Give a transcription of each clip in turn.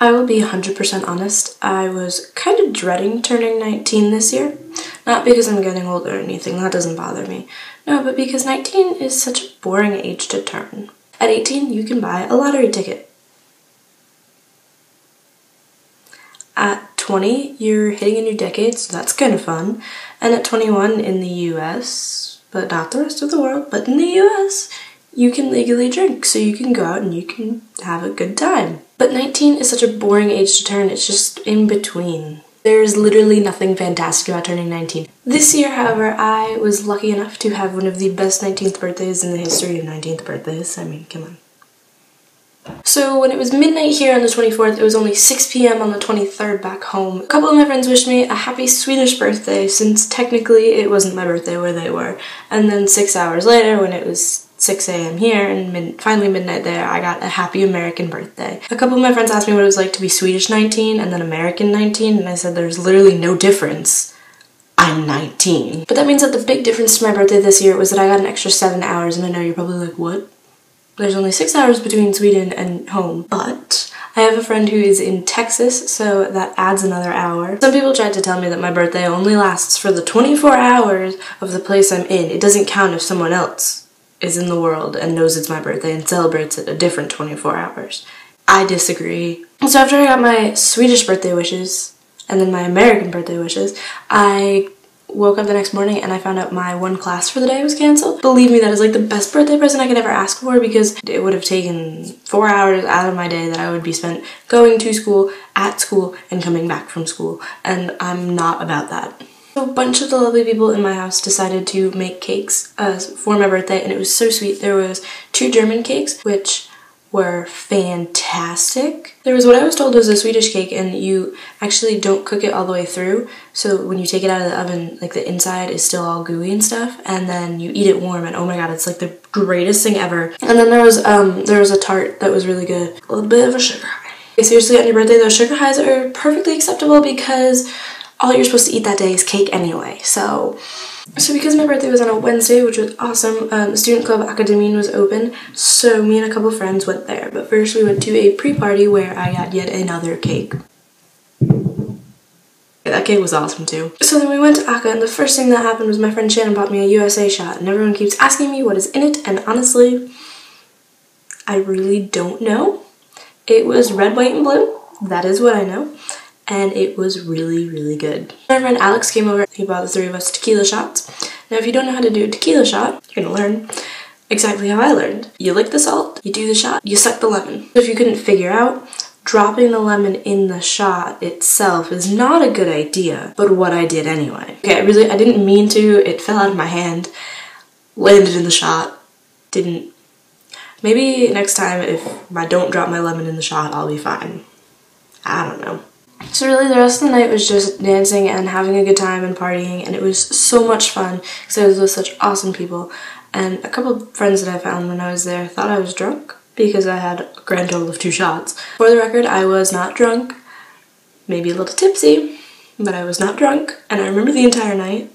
I will be 100% honest, I was kind of dreading turning 19 this year. Not because I'm getting old or anything, that doesn't bother me. No, but because 19 is such a boring age to turn. At 18, you can buy a lottery ticket. At 20, you're hitting a new decade, so that's kind of fun. And at 21 in the US, but not the rest of the world, but in the US, you can legally drink, so you can go out and you can have a good time. But 19 is such a boring age to turn, it's just in between. There's literally nothing fantastic about turning 19. This year, however, I was lucky enough to have one of the best 19th birthdays in the history of 19th birthdays. I mean, come on. So when it was midnight here on the 24th, it was only 6 p.m. on the 23rd back home. A couple of my friends wished me a happy Swedish birthday, since technically it wasn't my birthday where they were. And then 6 hours later, when it was 6 a.m. here and finally midnight there, I got a happy American birthday. A couple of my friends asked me what it was like to be Swedish 19 and then American 19, and I said there's literally no difference. I'm 19. But that means that the big difference to my birthday this year was that I got an extra 7 hours, and I know you're probably like, what? There's only 6 hours between Sweden and home, but I have a friend who is in Texas, so that adds another hour. Some people tried to tell me that my birthday only lasts for the 24 hours of the place I'm in. It doesn't count if someone else is in the world and knows it's my birthday and celebrates it a different 24 hours. I disagree. So after I got my Swedish birthday wishes and then my American birthday wishes, I woke up the next morning and I found out my one class for the day was canceled. Believe me, that is like the best birthday present I could ever ask for, because it would have taken 4 hours out of my day that I would be spent going to school, at school, and coming back from school, and I'm not about that. So a bunch of the lovely people in my house decided to make cakes for my birthday, and it was so sweet. There was 2 German cakes, which were fantastic. There was what I was told was a Swedish cake, and you actually don't cook it all the way through, so when you take it out of the oven, like the inside is still all gooey and stuff, and then you eat it warm, and oh my god, it's like the greatest thing ever. And then there was a tart that was really good. A little bit of a sugar high. Okay, seriously, on your birthday, those sugar highs are perfectly acceptable because all you're supposed to eat that day is cake anyway, so because my birthday was on a Wednesday, which was awesome, the student club Akademien was open, so me and a couple friends went there. But first we went to a pre-party where I got yet another cake. That cake was awesome too. So then we went to Aka, and the first thing that happened was my friend Shannon bought me a USA shot, and everyone keeps asking me what is in it, and honestly, I really don't know. It was red, white, and blue. That is what I know. And it was really, really good. My friend Alex came over, he bought the 3 of us tequila shots. Now if you don't know how to do a tequila shot, you're gonna learn exactly how I learned. You lick the salt, you do the shot, you suck the lemon. If you couldn't figure out, dropping the lemon in the shot itself is not a good idea, but what I did anyway. Okay, I didn't mean to, it fell out of my hand, landed in the shot, didn't. Maybe next time if I don't drop my lemon in the shot, I'll be fine. I don't know. So really the rest of the night was just dancing and having a good time and partying, and it was so much fun because I was with such awesome people. And a couple of friends that I found when I was there thought I was drunk because I had a grand total of 2 shots. For the record, I was not drunk, maybe a little tipsy, but I was not drunk, and I remember the entire night,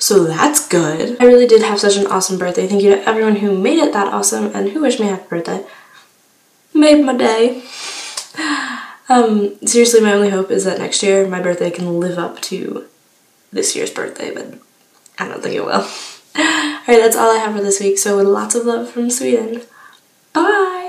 so that's good. I really did have such an awesome birthday. Thank you to everyone who made it that awesome and who wished me a happy birthday. Made my day. Seriously, my only hope is that next year my birthday can live up to this year's birthday, but I don't think it will. Alright, that's all I have for this week, so lots of love from Sweden. Bye!